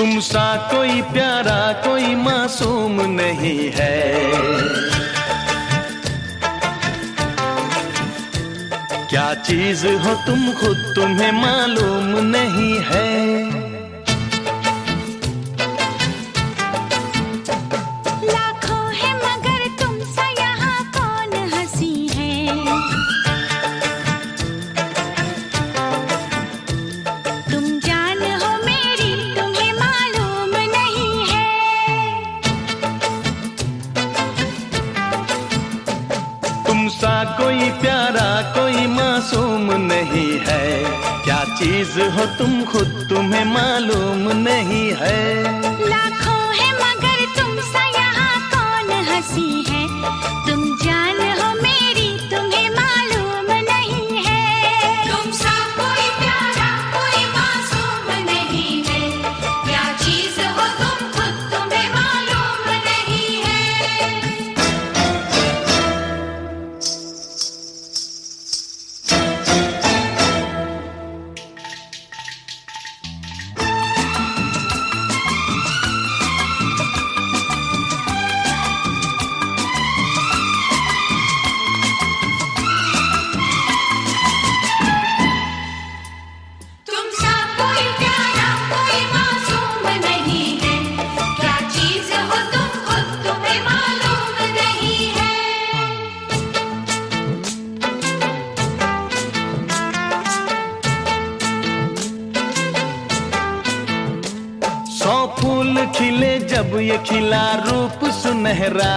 तुम सा कोई प्यारा कोई मासूम नहीं है। क्या चीज हो तुम खुद तुम्हें मालूम नहीं है। लाखों है मगर तुम सा यहाँ कौन हंसी है। तुम जान हो मेरी तुम्हें मालूम नहीं है। तुम सा कोई प्यारा कोई मासूम नहीं है। क्या चीज हो तुम खुद तुम्हें मालूम नहीं है। लाखों है मगर तुम सा यहाँ कौन हंसी है। तुम जान हो मेरी तुम्हें मालूम नहीं है। तुम सा कोई प्यारा कोई मासूम नहीं है। क्या चीज हो तुम खुद तुम्हें मालूम नहीं है। तुम सा कोई प्यारा कोई मासूम नहीं है। क्या चीज हो तुम खुद तुम्हें मालूम नहीं है। सौ फूल खिले जब ये खिला रूप सुनहरा।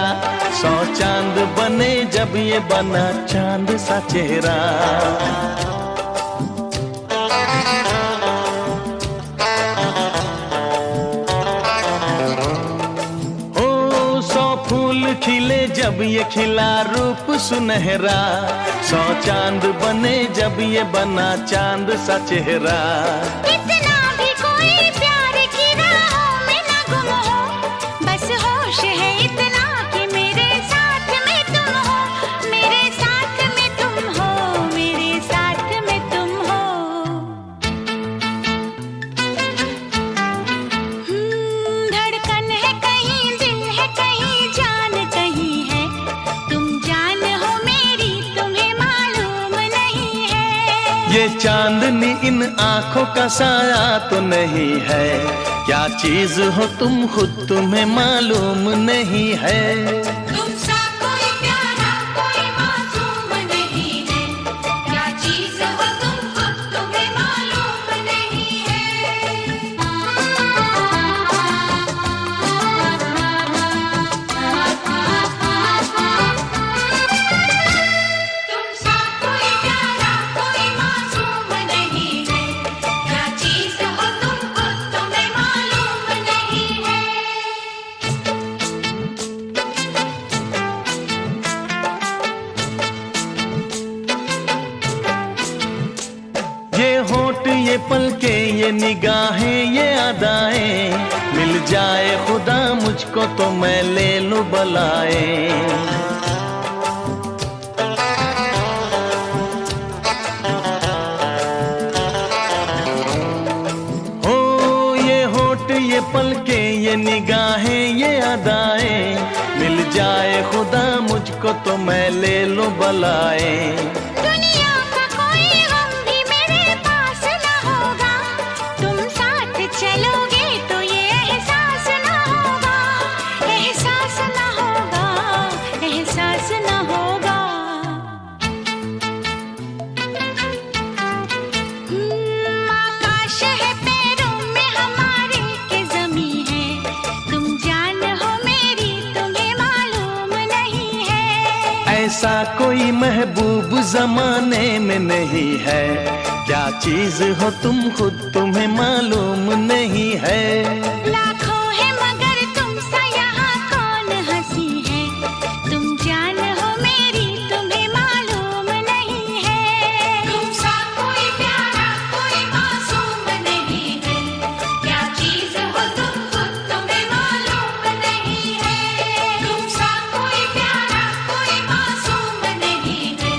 सौ चांद बने जब ये बना चांद सा चेहरा। ओ सौ फूल खिले जब ये खिला रूप सुनहरा। सौ चांद बने जब ये बना चांद सा चेहरा। इतना भी कोई प्यार की राहों में ना गुम हो। बस होश है इतना कि मेरे साथ में तुम हो। मेरे साथ में तुम हो। मेरे साथ में तुम हो। धड़कन है कहीं दिल है कहीं जान कहीं है। तुम जान हो मेरी तुम्हें मालूम नहीं है। ये चांदनी इन आंखों का साया तो नहीं है। क्या चीज हो तुम खुद तुम्हें मालूम नहीं है। तुम सा कोई प्यारा कोई मासूम नहीं है। क्या चीज हो तुम खुद तुम्हें मालूम नहीं है। तुम सा कोई प्यारा कोई मासूम नहीं है। क्या चीज हो तुम खुद तुम्हें मालूम नहीं है। ये होठ ये पलके ये निगाहें ये अदाएं। मिल जाए खुदा मुझको तो मैं ले लूं बलाए। ओ ये होठ ये पलके ये निगाहें ये अदाएं। मिल जाए खुदा मुझको तो मैं ले लूं बलाए। दुनिया का कोई गम भी मेरे पास न होगा। तुम साथ चलोगे तो ये एहसास न होगा। एहसास न होगा। एहसास न होगा। आकाश है पैरों में हमारे के ज़मीं है। तुम जान हो मेरी तुम्हें मालूम नहीं है। ऐसा कोई महबूब जमाने में नहीं है। क्या चीज हो तुम खुद तुम्हें मालूम नहीं है। लाखों है मगर तुम सा यहाँ कौन हंसी है। तुम जान हो मेरी तुम्हें मालूम नहीं है। तुम सा कोई प्यारा कोई मासूम नहीं है। क्या चीज हो तुम खुद तुम्हें मालूम नहीं है। तुम सा कोई प्यारा कोई मासूम नहीं है।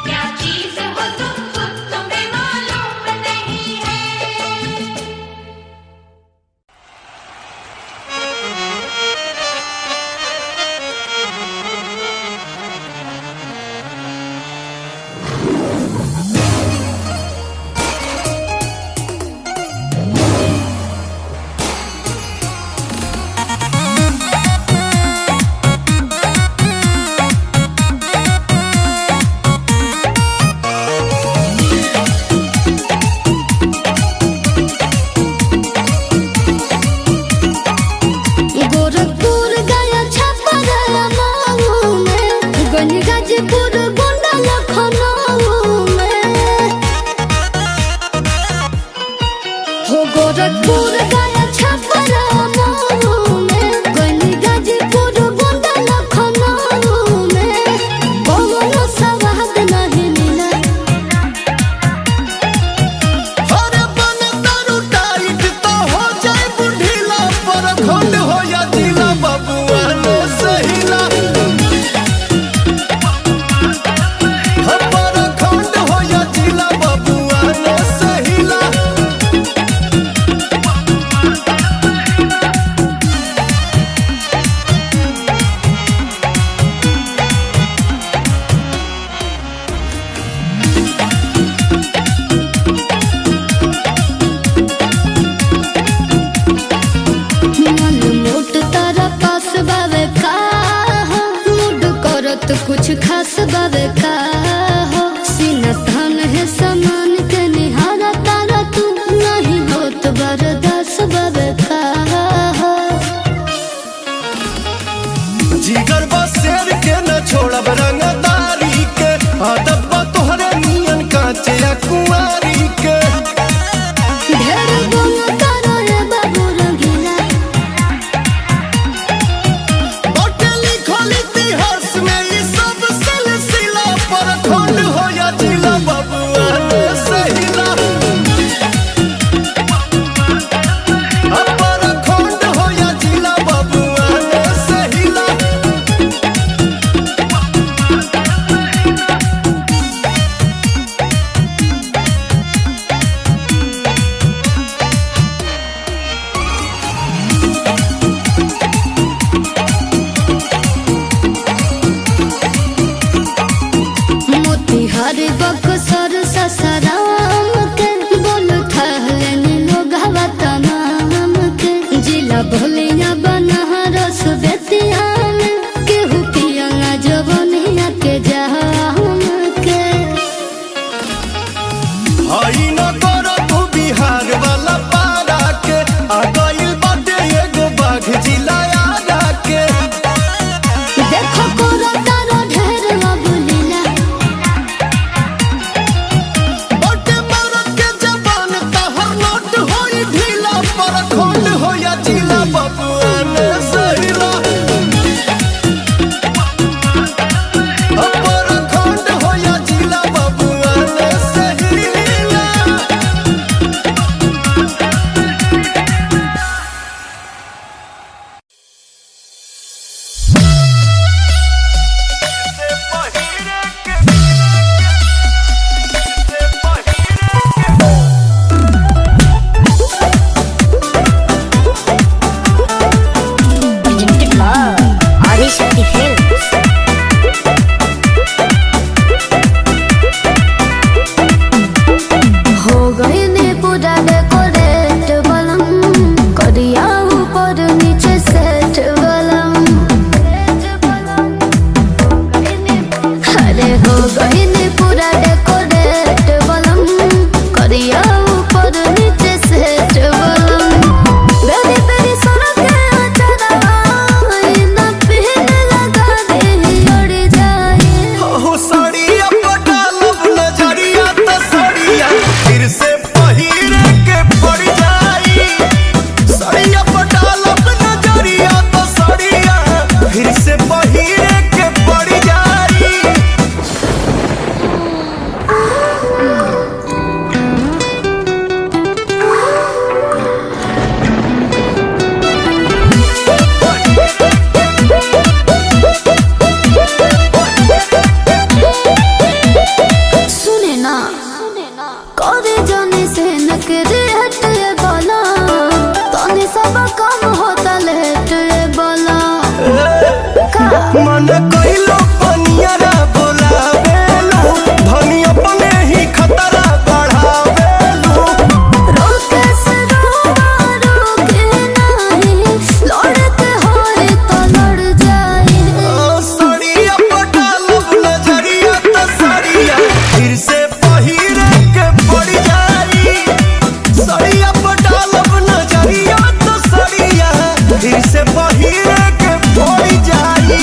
क्या चीज हो तुम खुद तुम्हें मालूम नहीं है। हई न करो तू बिहार वाला पारा के आ गइल बाटे एगो बाघ जिलाया के। देखो कोरा तारा ढेर लगुलीला बटे मरद के जबान तहर नोट होई ढीला पर खोट होया जिला बबुआ ने सहिला पर खोट होया जिला बबुआ ने सहिला। presented by Adishakti Films. हो गई ने पूरा डेकोरेट बलम करिया ऊपर नीचे सेट बलम। अरे हो गई ने पूरा डेकोरेट बलम करिया ऊपर नीचे सेट बलम। बेरी बेरी सड़क अचरा ना पहन लगा दे उड़ जाए। हो साड़िया पटालब नजरिया त साड़िया फिर से पहिरे के पड़ जाई। साड़िया पटालब नजरिया त साड़िया फिर से पहिरे के पड़ जाई। सुने ना करे जाने से नकरे हटे बोला तने सब काम होता लेट बोला का मन कइलो पनियरा बोलावेलो धनी अपने ही खतरा बढ़ावेलो। रोके से रोके नहीं लड़ते होए तो लड़ जाए। साड़िया पटालब नजरिया त साड़िया फिर से पहिरे के पड़ जाई। साड़िया पटालब नजरिया त साड़िया फिर से पहिरे के पड़ जाई।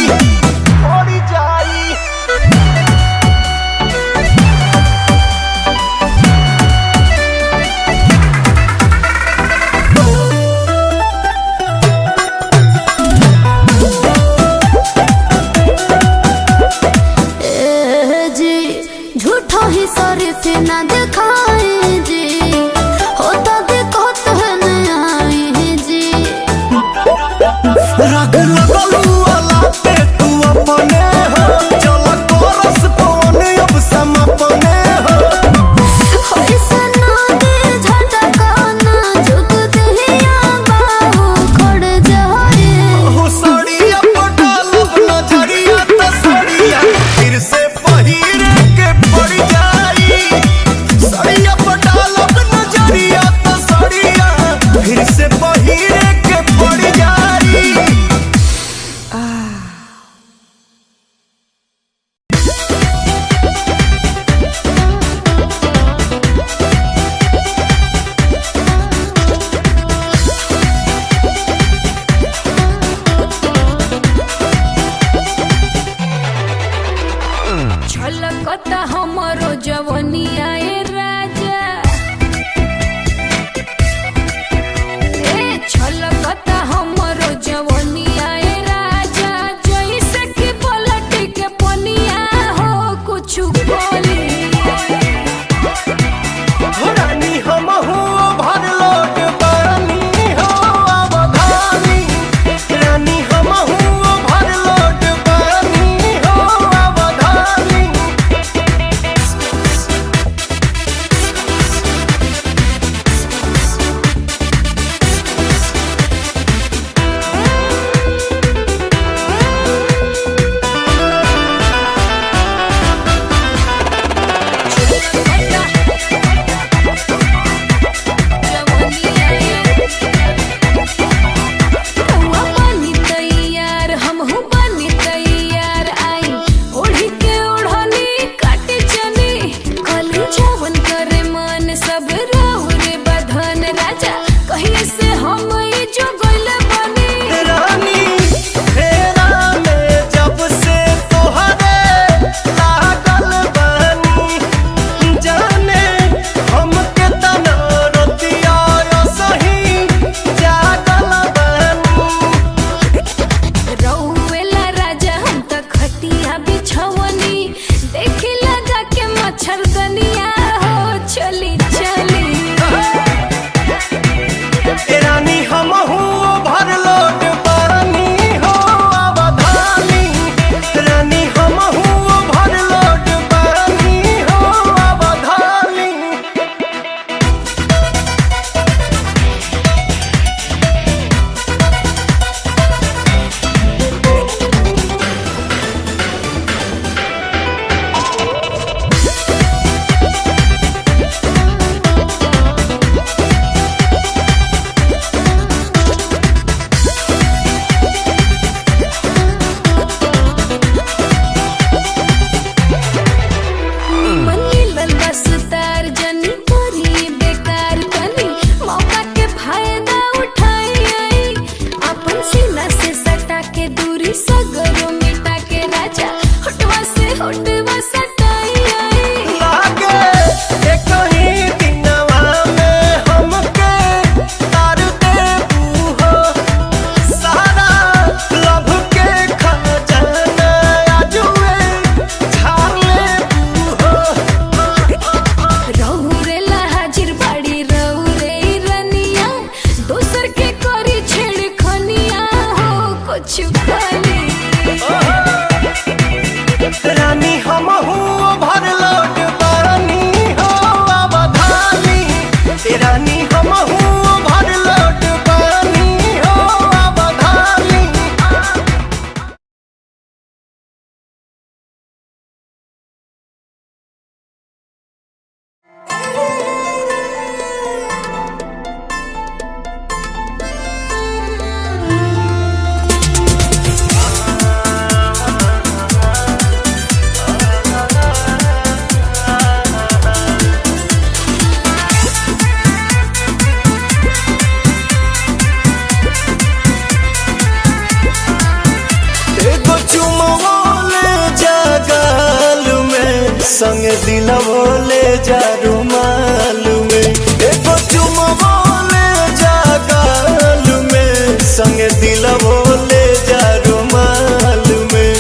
संगे दिलवो ले जा रुमाल में, एगो चुमवो ले जा गाल में, संगे दिलवो ले जा रुमाल में।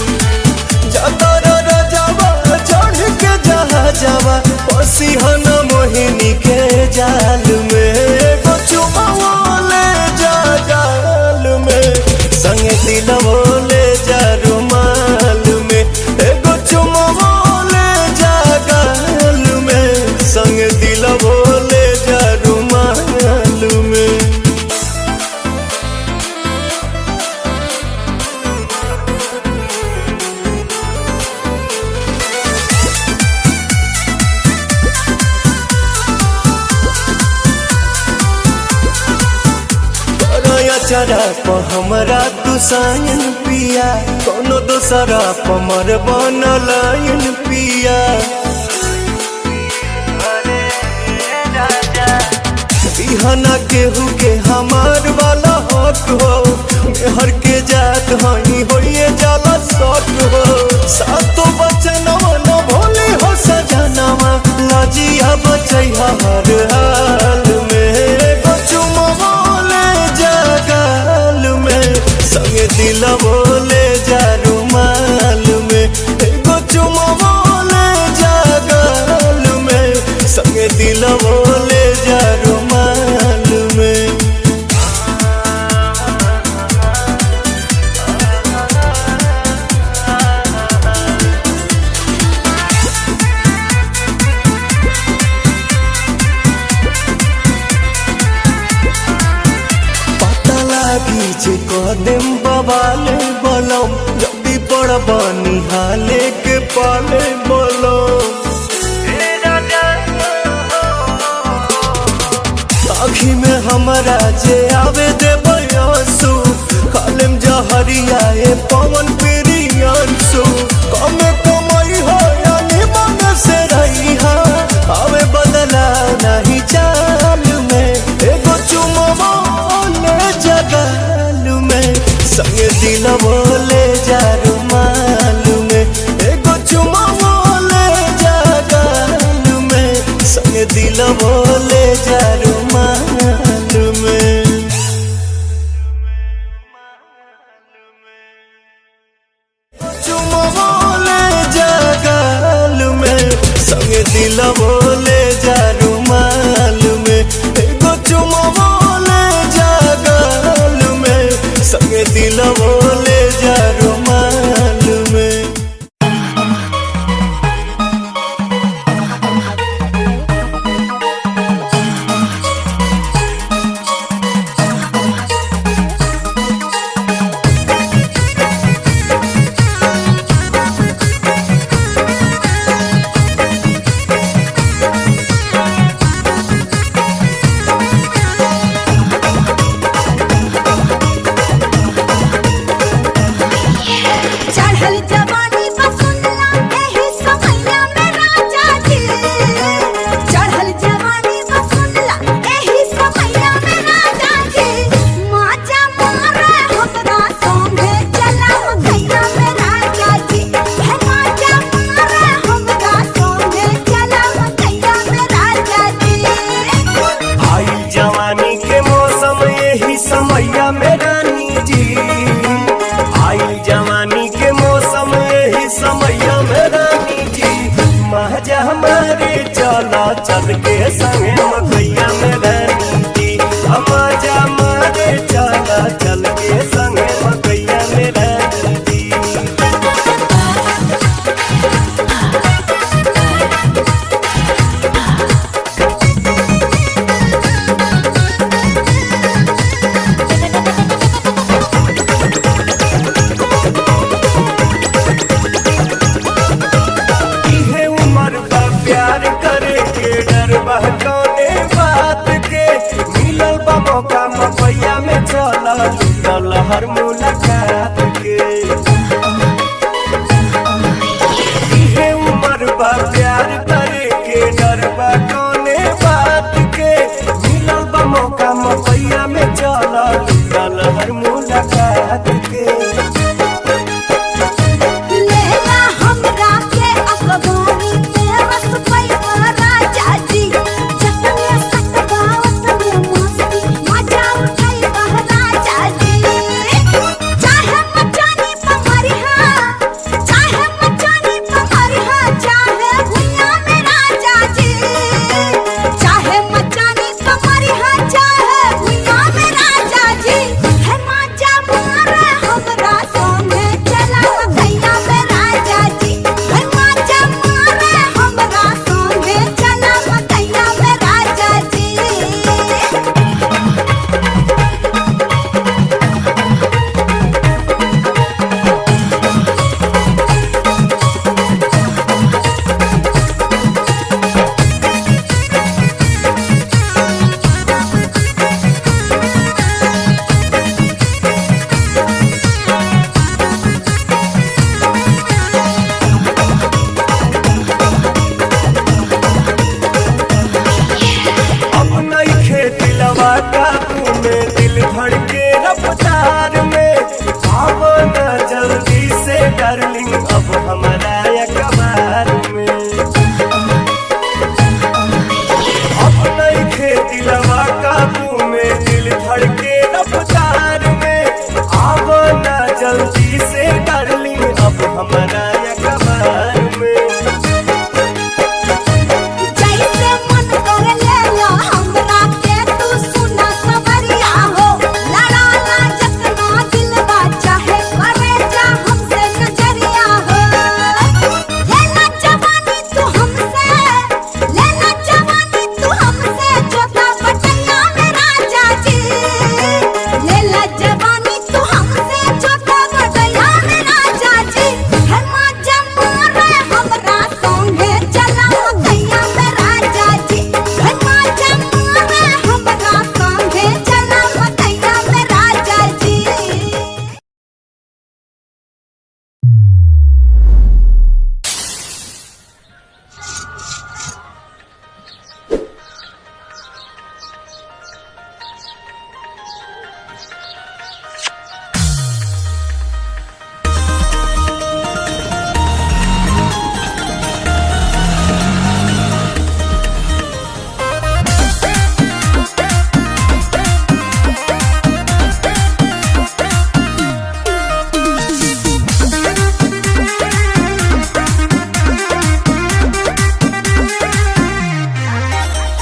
जातर रजवा चढ़ के जहाजवा पसिहन मोहिनी के जाल में, एगो चुमवो ले जा गाल में, संगे दिलवो ले जा रुमाल में, एगो चुमवो ले जा गाल में, संगे दिलवो ले जा रुमाल में। चरा प हमरा तू सायन पिया, कोनो दोसरा प मर बनलायन पिया। बिहना केहू के हमार वाला हक हो, मेहर के जात हई होइए जाला शक हो। सातो बचनवा न भोले हो सजनवा, लाजिया बचैहा हर हाल में, एगो चुमवो ले जा गाल में, संगे दिलवो ले जा रुमाल में, एगो चुमवो ले जा गाल में, संगे दिलवो ले जा रुमाल में। जे कदम बवाले बलम, जल्दी पड़ बनी हाले के पाले बलम। आँखी में हमारा जे आवे दे बयासु, खालिम जहरिया ए पवन प्रियांशु। कमे कमाई हो यानी मन से रही हा, आवे बदला नहीं चाल में, एगो चुमवो ले जा गाल में, संगे दिलवो ले जा रुमाल में, एगो चुमवो ले जा गाल में, संगे दिलवो ले जा रुमाल में। चुमवो ले जा गाल में, संगे दिलवो ले जा रुमाल में, एगो चुमवो ले जा गाल में, संगे दिलवो ले जा रुमाल में। चल के संगे मकैया में रानी जी, हमारा मारे चला चल के संगे मकैया में रानी जी। इहे उम्र बा प्यार करे के डर बहकौने बात के, मिलल बा मौका मकैया में चला लूटल हर मुलाकात के। इहे उम्र बा प्यार करे के डर बहकौने बात के, मिलल बा मौका मकैया में चला लूटल हर मुलाकात के। लेला हमरा के अखबारी में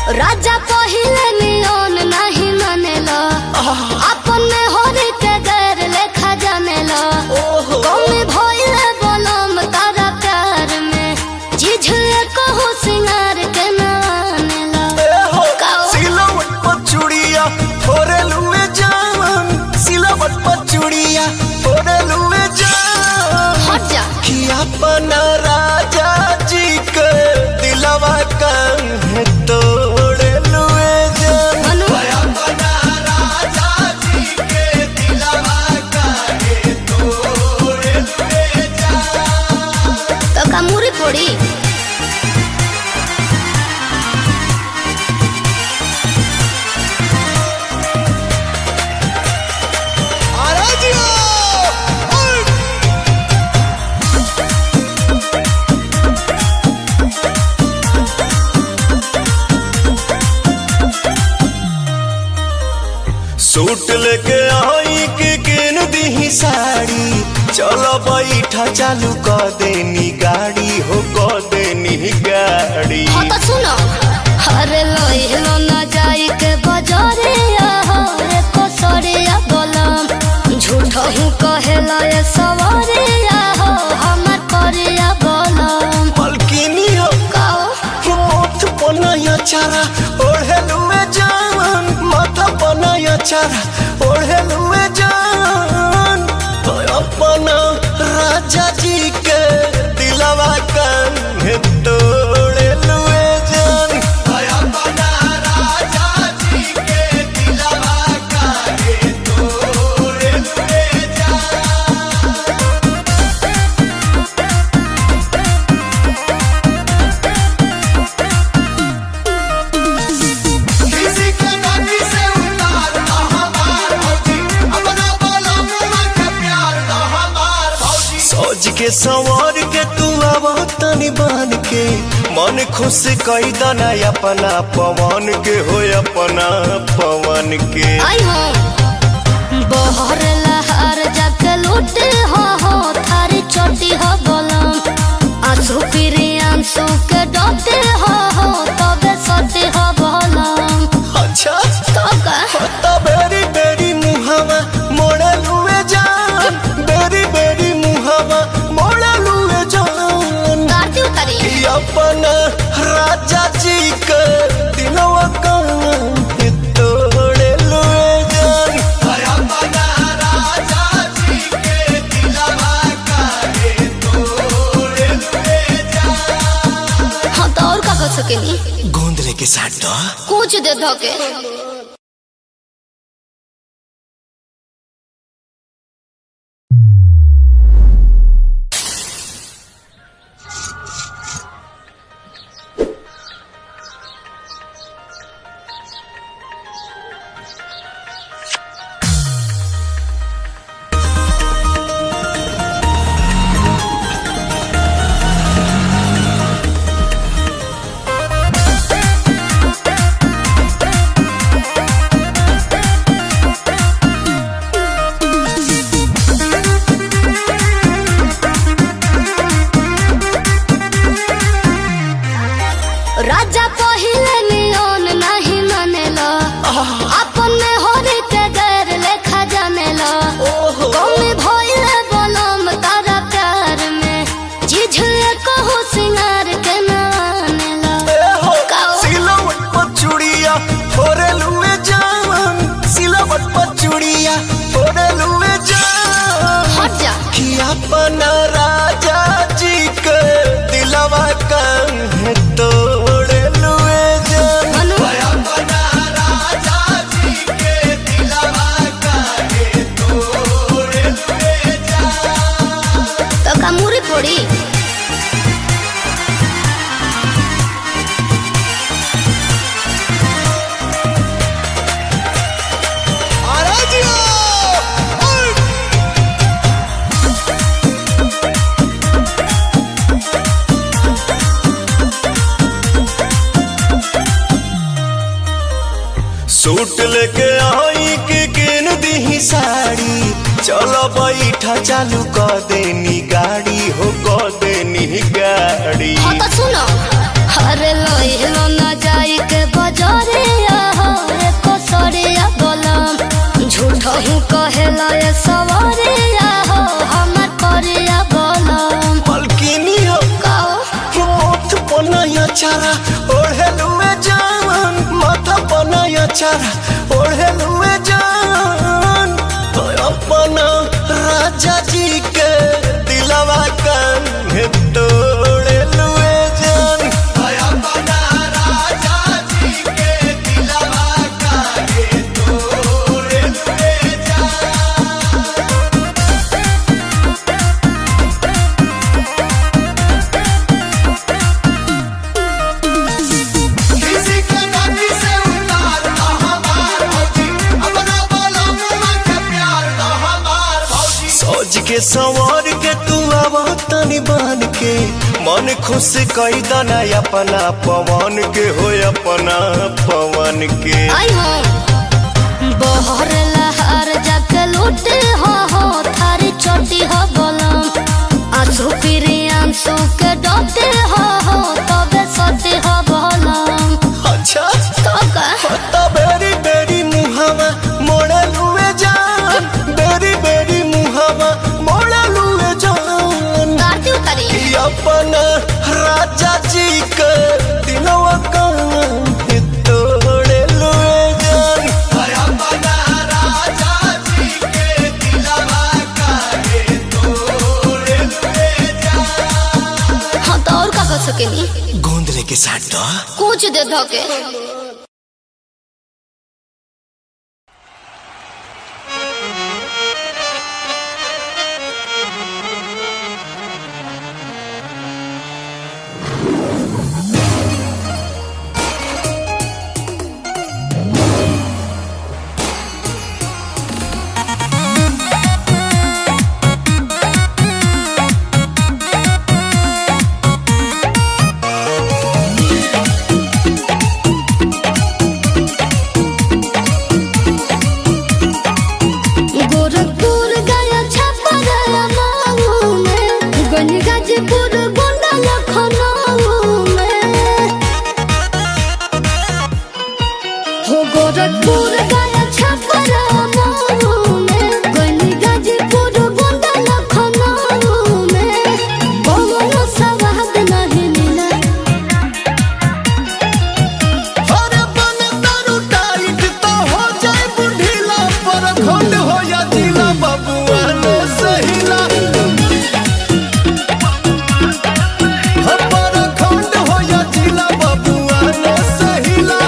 राजा पहिले नियन नहीं मानेला अपन होरी के गैर लेखा जानेला कौन भइले बलम तारा प्यार में जिझे कहू सिंगार के नानेला सिलवट पर चूड़िया फोरे लुए जान सिलवट पर चूड़िया फोरे लुए जान हट जा कि अपना राजा जी के दिलवा काहे तोड़े लुए जान अपना राजा जी के दिलवा काहे तोड़े लुए जान तो कामुरी पड़ी सूट लेके आई के किन दी साड़ी चलो बैठा चालू कर देनी गाड़ी हो कर देनी गाड़ी हाँ तो सुनो अरे लो ना जाई के बाजारे रे कोसरिया बोलम झूठ हूँ कहेला ये सवारे हमार करिया बोलम मलकिनी हो काओ मोथ बनाया चारा ओढ़े लुए जान माथा बनाया चारा ओढ़े लुए जान तो अपना राजा जी के दिलवा काहे तोड़े लुए जान अपना राजा जी के दिलवा काहे तोड़े लुए जान किसी के नाती से उतार हमार भौजी अपना बोलो मुँह के प्यार हमार भौजी सोच के संवर के तू आवा तनी बान के मन खुश कई दना अपना पवन के हो अपना पवन के आई हो बहर लहर जाके लूटे हो थारी चोटी हो बोलम आंसू फिरे आंसू के डोटे हो तबे सोटे हो बोलम अच्छा तो का तो बेरी बेरी मुहावा मोड़े लुए जान बेरी बेरी मुहावा मोड़े लुए जान गाती उतारी कि अपना राजा जी के दिलवा काहे तोड़े लुए जान अपना राजा जी के दिलवा काहे तोड़े लुए जान हाँ तो और का कर सकेनी गोंद लेके साथ दो कुछ दे धो के राजा पहिले नियन नहीं मानेला अपन होरी के गैर लेखा जानेला कौन भइले बलम तारा प्यार में जिझे कहू सिंगार के नानेला सिलवट पर चूड़िया फोरे लुए जान सिलवट पर चूड़िया फोरे लुए जान हट जा कि अपना राजा जी के दिलवा काहे तोड़े लुए जान अपना राजा जी के दिलवा काहे तोड़े लुए जान तो कामुरी पड़ी सूट लेके आई के किन दी साड़ी चलो बैठा चालू कर देनी गाड़ी हो कर देनी गाड़ी हाँ तो सुनो अरे लो ना जाई के बजा बोला ये सवरिया हो हमर परिया बोला मलकिनी हो कहो मोथ बनाया चारा ओढ़े लुए जान माथा बनाया चारा ओढ़े लुए जान तो अपना राजा जी के दिलवा कान्हे तोड़े लुए जान अपना राजा जी के दिलवा कान्हे तोड़े लुए जान। किसी के नाती से उतार ना हमार भौजी अपना बोलो मुआ के प्यार ना हमार भौजी सोच के संवर के तू आवा तनी बान के मन खुश कई दना अपना पवन के हो अपना पवन के आई हो बहर लहर जाके लूटे हो थारी चोटी हो बोलम आंसू फिरे आंसू के डोटे हो तबे सोते हो बोलम अच्छा तो का तो बेरी बेरी मुहावा मोड़े लुए जान बेरी बेरी मुहावा मोड़े लुए जान गाती करी कि अपना राजा जी के दिलवा कान्हे तोड़े लुए जान अपना राजा जी के दिलवा कान्हे तोड़े लुए जान। हाँ तो और का कर सकेनी गोंद लेके साथ दो कुछ दे धो के गोरखपुर गया छापा गया माऊ में गंज गाजीपुर गोंडा लखनऊ में हो गोरखपुर गया छापा गया माऊ में गंज गाजीपुर गोंडा लखनऊ में कोनो सवाद नहीं मिला अरे बन दारू टाइट तो हो जाए बुढ़ीला पर खंड हो या जिला बबुआ ने सहीला पर खंड हो या जिला बबुआ ने सहीला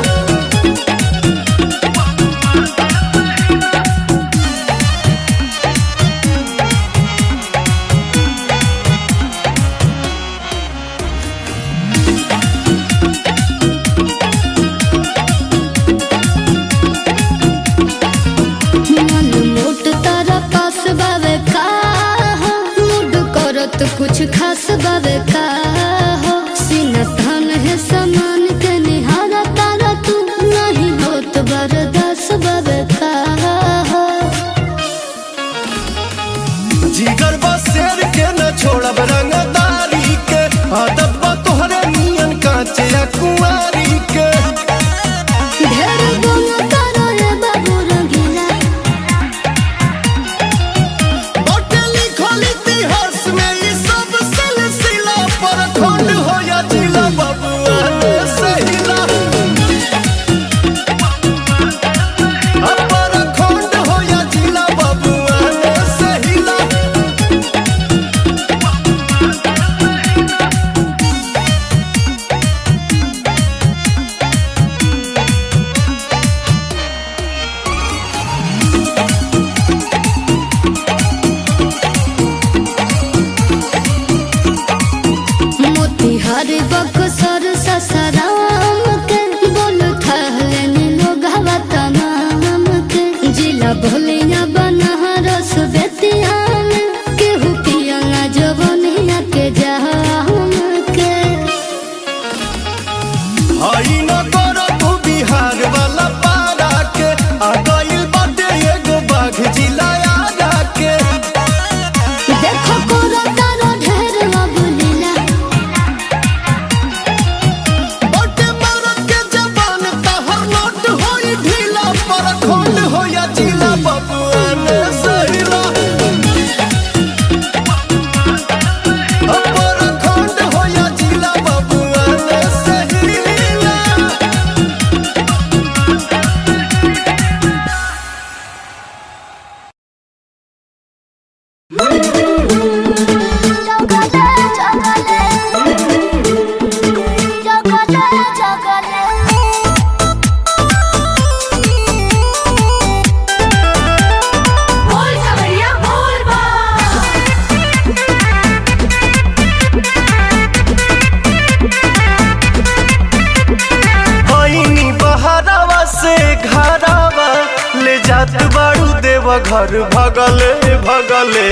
जात बाड़ू देव घर भगले भगले।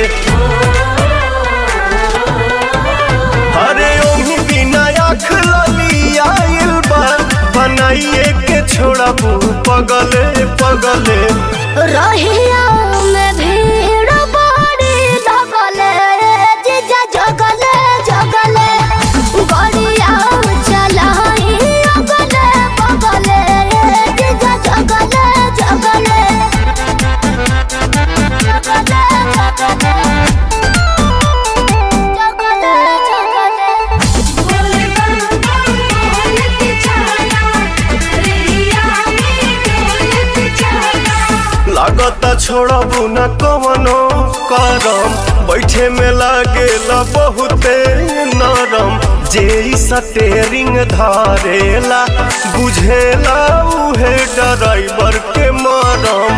अरे ओही बिना आँख लली आइल बा बनाइए के छोड़बू पगले पगले। रहिया में भीड़ बड़ी लगले जीजा जगले जगले गड़िया चलाई अगले बगले जीजा जगले जगले जगले लागता छोड़बू न कवनो करम बैठे में लागेला बहुते नरम। जे स्टेरिंग धारेला बुझेला उहे ड्राइवर के मरम।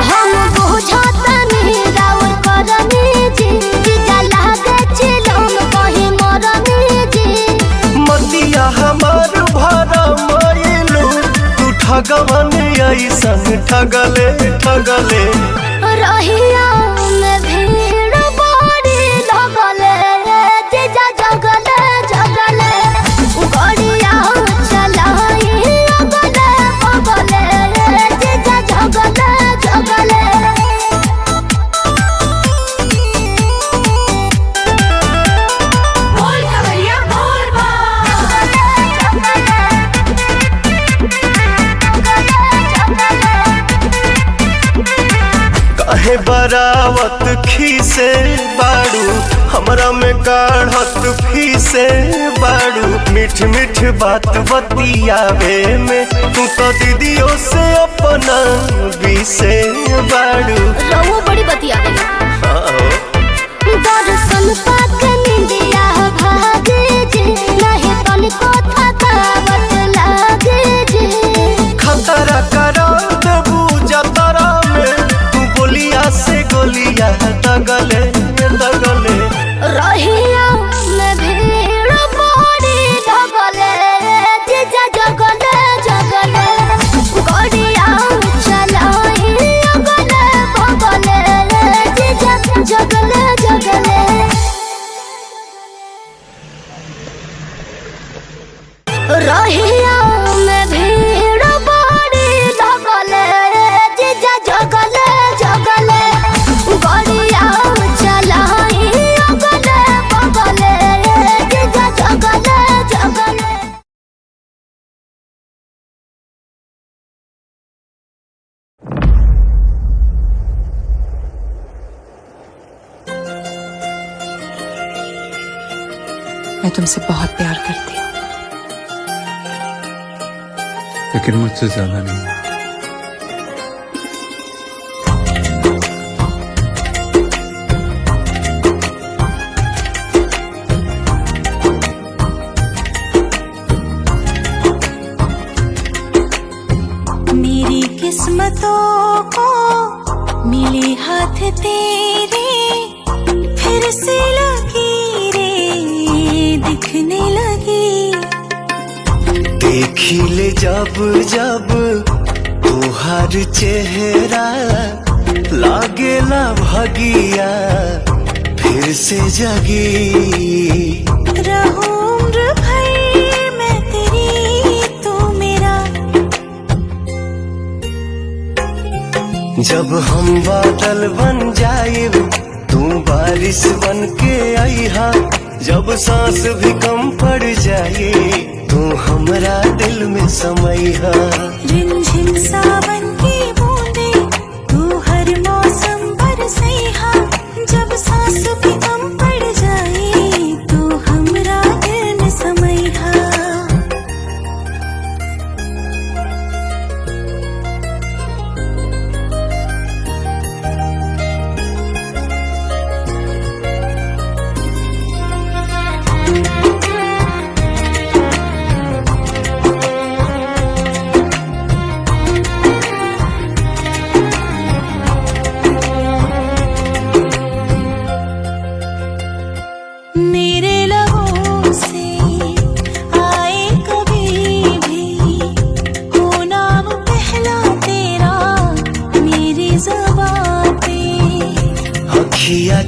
हम बुझतनी राउर करनी जी जीजा लागे चिलम कहीं मरनी जी। मतिया हमार भरा मायलू तू ठगवन ऐसन ठगले ठगले। रहिया में भीड़ बड़ी लगले जीजा जगले जगले गड़िया चलाई अगले बगले जीजा जगले जगले। बोल भैया बोल काहे बरावत खीसे बाड़ू हमरा में काढ़त फीसे बाड़ू। मीठ मीठ बात बतियावे में तू तो दीदियों से अपना बीसे बाड़ू। रहुआ बड़ी बतिया दर्शन पाक निंदिया भागे जे नहीं तनिको थकावट लागे जे। खतरा करा देबू जतरा में तू बोलिया से गोलिया दगले दगले। रहिया में भीड़ बड़ी लगले जीजा जगले जगले गड़िया चलाई अगले बगले जीजा जगले जगले। रहिया में भीड़ बड़ी लगले जीजा जगले जगले गड़िया चलाई अगले बगले जीजा जगले जगले। मैं तुमसे बहुत प्यार करती हूँ, लेकिन मुझसे ज्यादा नहीं। मेरी किस्मतों को मिले हाथ तेरे फिर से लकीरें दिखने लगी। देखी ले जब जब तुहार चेहरा लागेला भगिया फिर से जगी। रहूं उम्र भर मैं तेरी तू मेरा। जब हम बादल बन जाए तू बारिश बन के आईहा। जब सांस भी कम पड़ जाए तू हमरा दिल में समैहा। रिमझिम सावन की बूंदे तू हर मौसम बरसैहा। जब सांस भी कम पड़ जाए तू हमरा दिल में समैहा।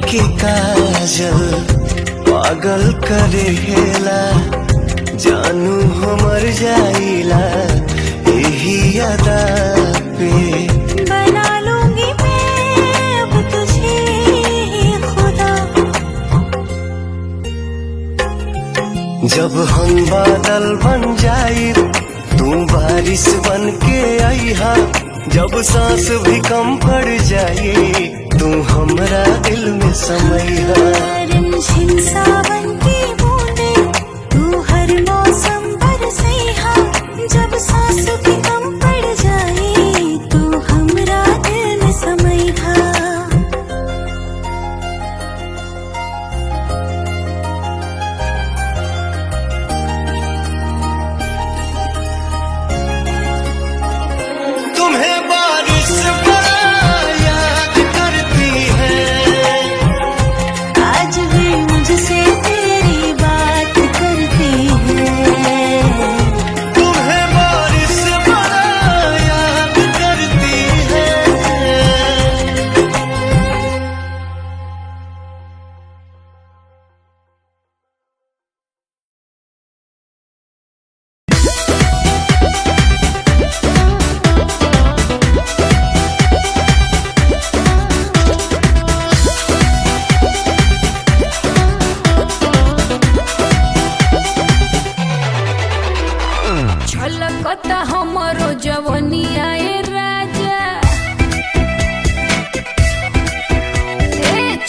के काजल पागल करेला जानू हमर जाइला यही अदा पे बना लूंगी मैं अब तुझे खुदा। जब हम बादल बन जाई तू बारिश बन के आईहा जब सांस भी कम पड़ जाए तू हमरा दिल में समैहा। रिमझिम सावन की बूंदे तू हर मौसम बरसैहा जब सांस भी कम पड़ जाए तू हमरा दिल में समैहा। तुम्हें बारिश बड़ा याद करती है आज भी मुझसे तेरी बात करती है। तुम्हें बारिश बड़ा याद करती है। छलकता हमरो जवनिया ए राजा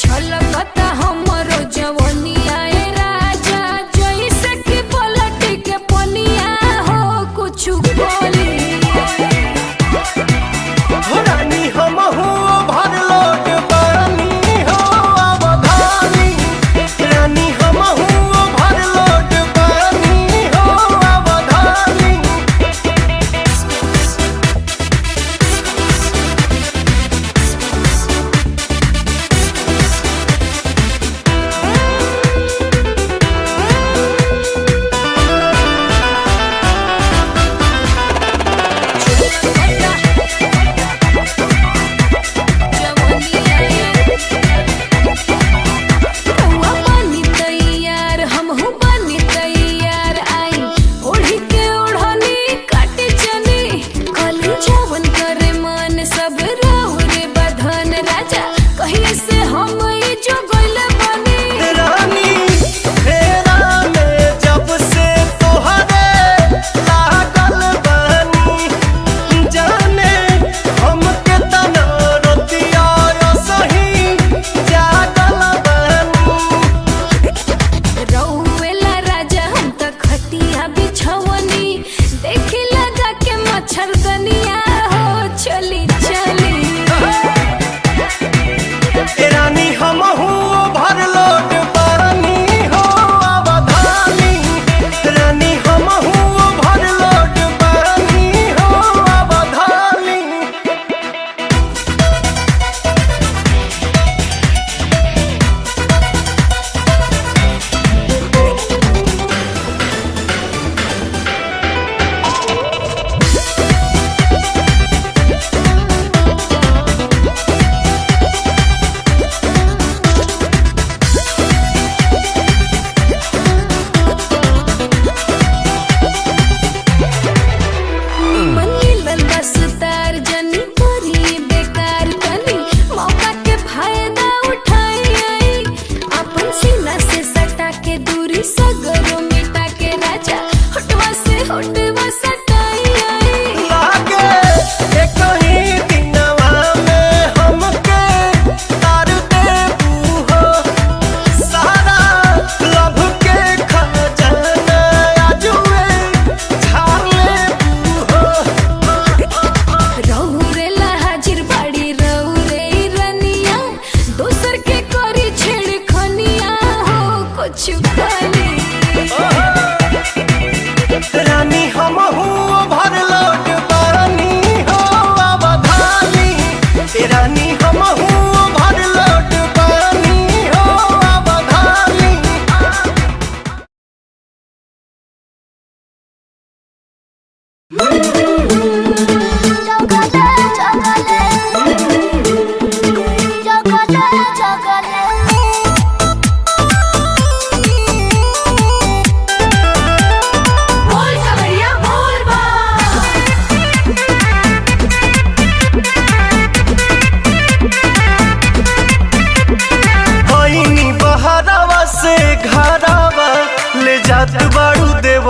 छलकता हमरो जवनिया ए राजा जैसे कि पलट के पनिया हो कुछ बोली हो रानी हम हो भर लोट पानी हो अवधानी रानी हम हो भर लोट पानी हो अवधानी।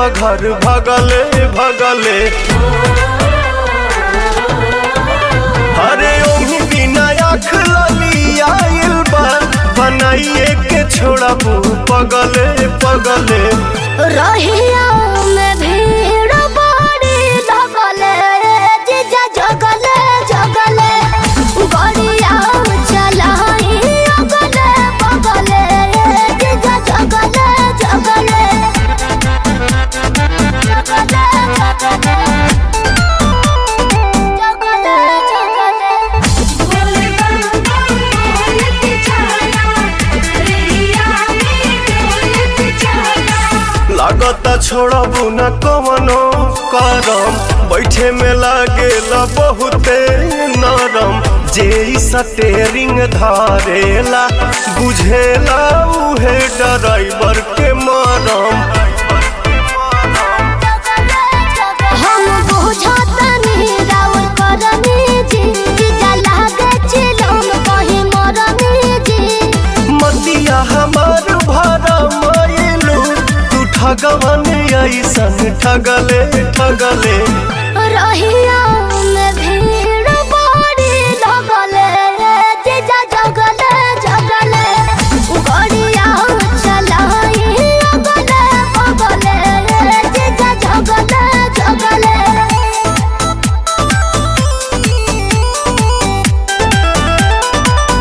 देवघर भगले भगले। अरे ओही बिना आँख लली आइल बा, बनाइए के छोड़बू पगले पगले। रहिया में भीड़ बड़ी लगले, जीजा जगले जगले, गड़िया चलाई अगले बगले, जीजा जगले जगले जगले लागता छोड़बू न कवनो करम, बैठे में लागेला बहुते नरम। जे स्टेरिंग धारेला बुझेला उहे ड्राइवर के मरम। हम बुझतनी राउर करनी जी, जीजा लागे चिलम कहीं मरनी जी। मतिया हमार भरा मायलू, तू ठगवन ऐसन ठगले ठगले। रहिया में भीड़ बड़ी लगले, जीजा जगले जगले, गड़िया चलाई अगले बगले, जीजा जगले जगले।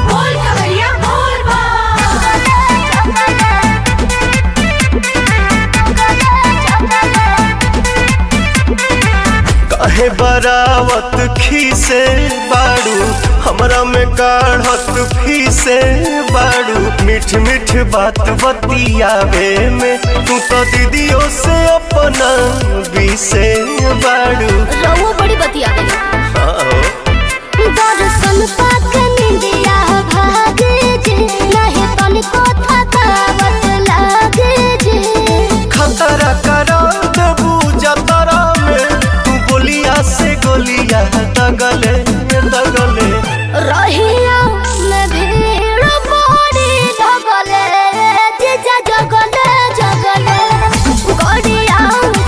बोल कवैया बोल बा, काहे बरावत खीसे बाड़ू, हमरा में काढ़त फीसे बाड़ू। मीठ मीठ बात बतियावे में तू तो दीदियों से अपना बीसे बाड़ू। रहुआ बड़ी बतिया दर्शन पाके निंदिया भागे जे, नहीं तनिको थकावट लागे जे। खतरा करा देबू जतरा में, तू बोलिया से गोलिया दगले दगले। रहिया में भीड़ बड़ी लगले, जीजा जगले जगले, गड़िया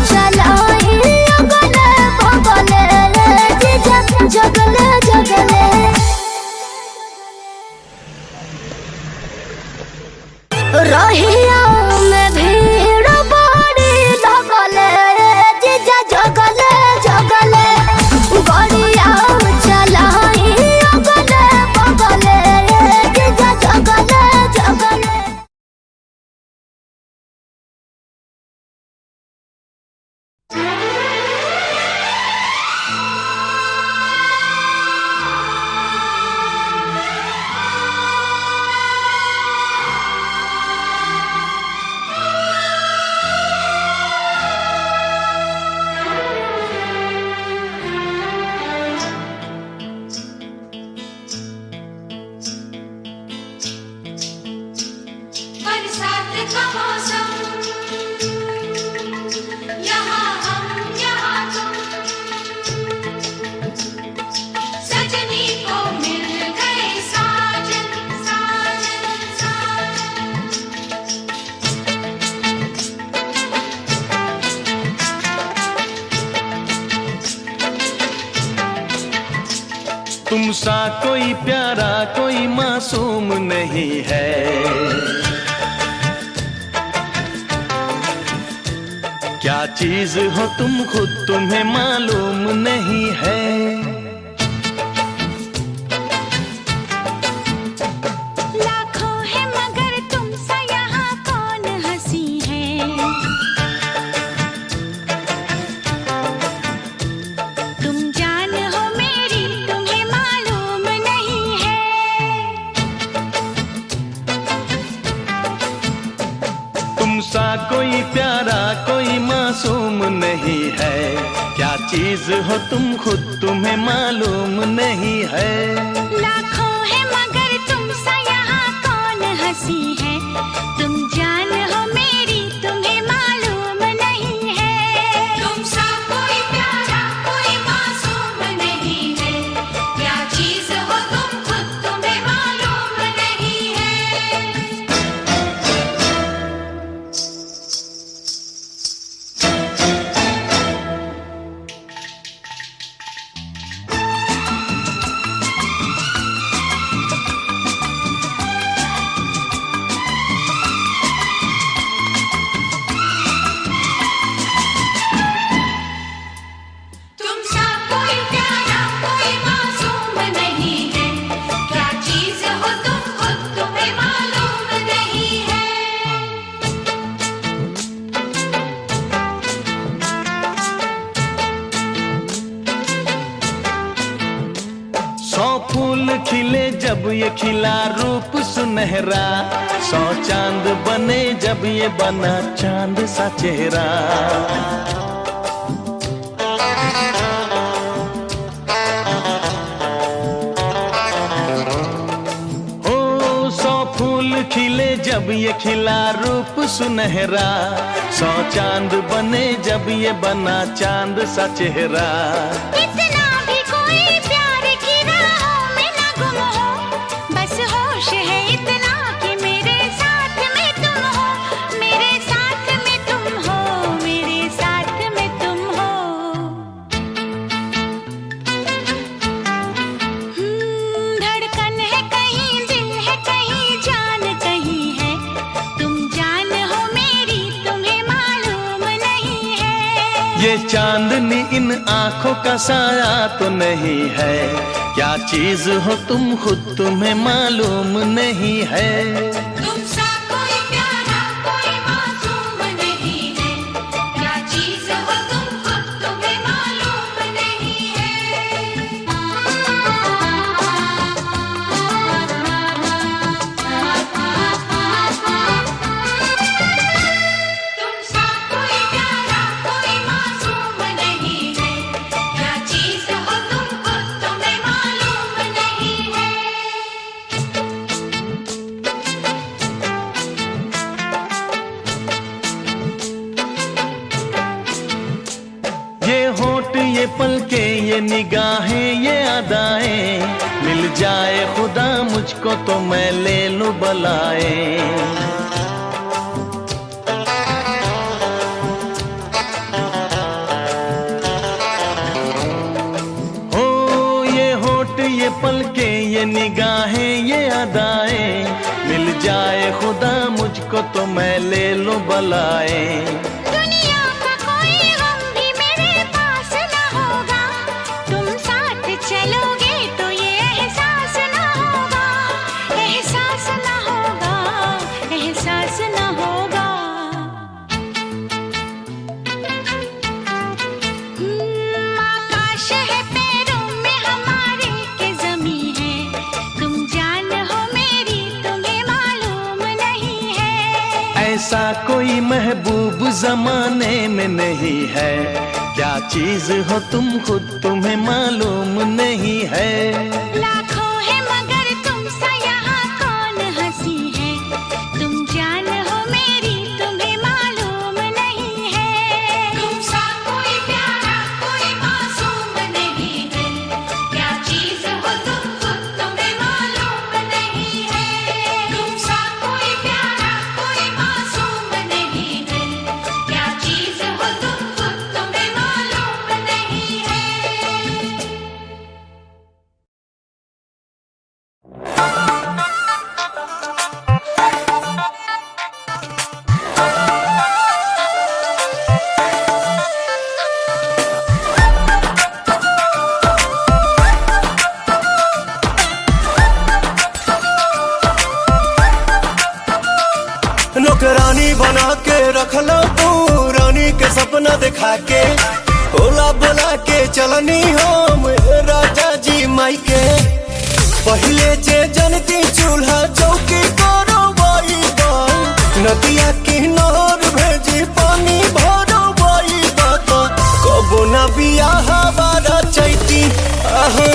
चलाई अगले बगले, जीजा जगले जगले। रहिया में भीड़ बड़ी लगले, जीजा जगले जगले, गड़िया चलाई अगले बगले, जीजा जगले जगले। बरसात का मौसम, यहाँ हम यहाँ तुम, सजनी को मिल गए साजन साजन साजन। तुम सा कोई प्यारा कोई मासूम नहीं है, क्या चीज हो तुम खुद तुम्हें मालूम नहीं है। लाखों है मगर तुम सा यहाँ कौन हंसी है। तुम जान हो मेरी तुम्हें मालूम नहीं है। तुम सा कोई प्यारा कोई मासूम नहीं है, क्या चीज हो तुम खुद तुम्हें मालूम नहीं है। लाखों है मगर तुम सा यहाँ कौन हंसी है। तुम जान हो मेरी तुम्हें मालूम नहीं है। तुम सा कोई प्यारा कोई मासूम नहीं है, क्या चीज हो तुम खुद तुम्हें मालूम नहीं है। खिले जब ये खिला रूप सुनहरा, 100 चांद बने जब ये बना चांद सा चेहरा। ओ 100 फूल खिले जब ये खिला रूप सुनहरा, 100 चांद बने जब ये बना चांद सा चेहरा। इतना भी कोई प्यार की राहों में ना गुम हो, बस होश है इतना कि मेरे साथ में तुम हो, मेरे साथ में तुम हो, मेरे साथ में तुम हो। धड़कन है कहीं, दिल है कहीं, जान कहीं है, तुम जान हो मेरी, तुम्हें मालूम नहीं है। ये चांदनी इन आंखों का साया तो नहीं है, क्या चीज हो तुम खुद तुम्हें मालूम नहीं है। तुमसा कोई प्यारा कोई मासूम नहीं है, क्या चीज हो तुम खुद तुम्हें मालूम नहीं है। तुमसा कोई प्यारा कोई मासूम नहीं है, क्या चीज हो तुम खुद तुम्हें मालूम नहीं है। ये होठ ये पलके ये निगाहें ये अदाएं, मिल जाए खुदा मुझको तो मैं ले लूं बलाए। ओ ये होठ ये पलके ये निगाहें ये अदाएं, मिल जाए खुदा मुझको तो मैं ले लूं बलाए। दुनिया का कोई गम भी मेरे पास न होगा, तुम साथ चलोगे तो ये एहसास न होगा, एहसास न होगा, एहसास न होगा। आकाश है पैरों में हमारे के ज़मीं है, तुम जान हो मेरी, तुम्हें मालूम नहीं है। ऐसा कोई महबूब जमाने में नहीं है, क्या चीज हो तुम खुद तुम्हें मालूम नहीं है। लाखों है मगर तुम सा यहाँ कौन हंसी है, तुम जान हो मेरी, तुम्हें मालूम नहीं है। तुम सा कोई प्यारा कोई मासूम नहीं है, क्या चीज हो तुम खुद तुम्हें मालूम नहीं है। तुम सा कोई प्यारा कोई मासूम नहीं है, क्या चीज हो तुम खुद तुम्हें मालूम नहीं है। नौकरानी बना के रख लो तू, रानी के सपना दिखा के, होला बोला के चलनी हम राजा जी माई के। पहले जे जनती चूल्हा चौकी करो बाई बा, नदिया किनार भेजी पानी भरो बाई बा, कबो न बियाह बारा चैती आहो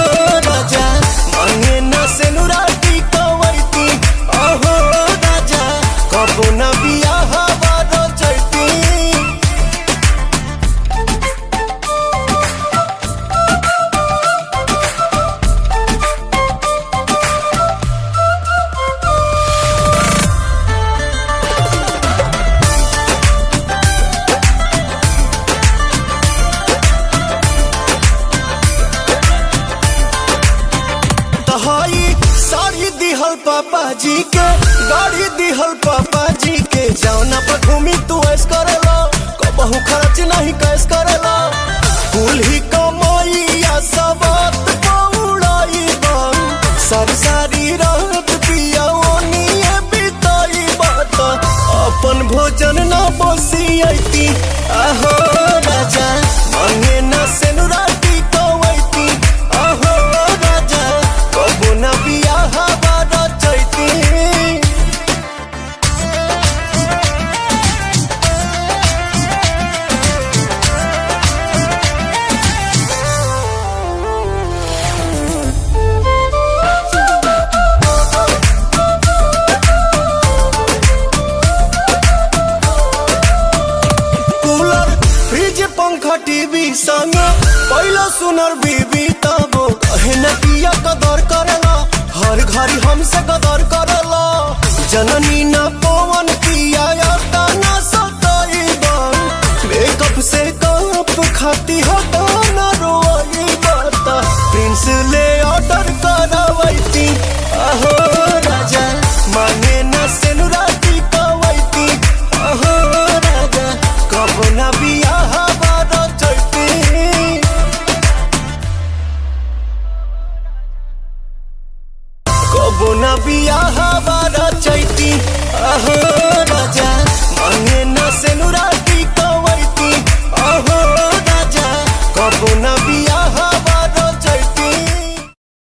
राजा, मांगे न सेनुराटी कवैती आहो राजा, कबो न बियाह बारा चैती। पापा जी के गाड़ी दिहल पापा जी के, जौना पर घूमी तू ऐस करेला, कबहू खर्च नहीं कैस करेला, कुल ही कमाइया सबात पौड़ाई बा, सारी सारी रात पिया ओनिए बिताई बात, अपन भोजन न बसियती आहो राजा, मांगे न सेनुराटी कवैती आहो राजा, कबो न संग पहला सुनर बीबी तब कहे न किया कदर करला हर घड़ी हमसे कदर करला जननी न पवन किया याता न सताई बन मेकअप से कप खाती हटा न रोई बता प्रिंस ले ऑर्डर करवैती अहो राजा माने न सेनुराती कवैती अहो राजा कब न बियाह बारो चैती कब न बियाह बारो चैती अहो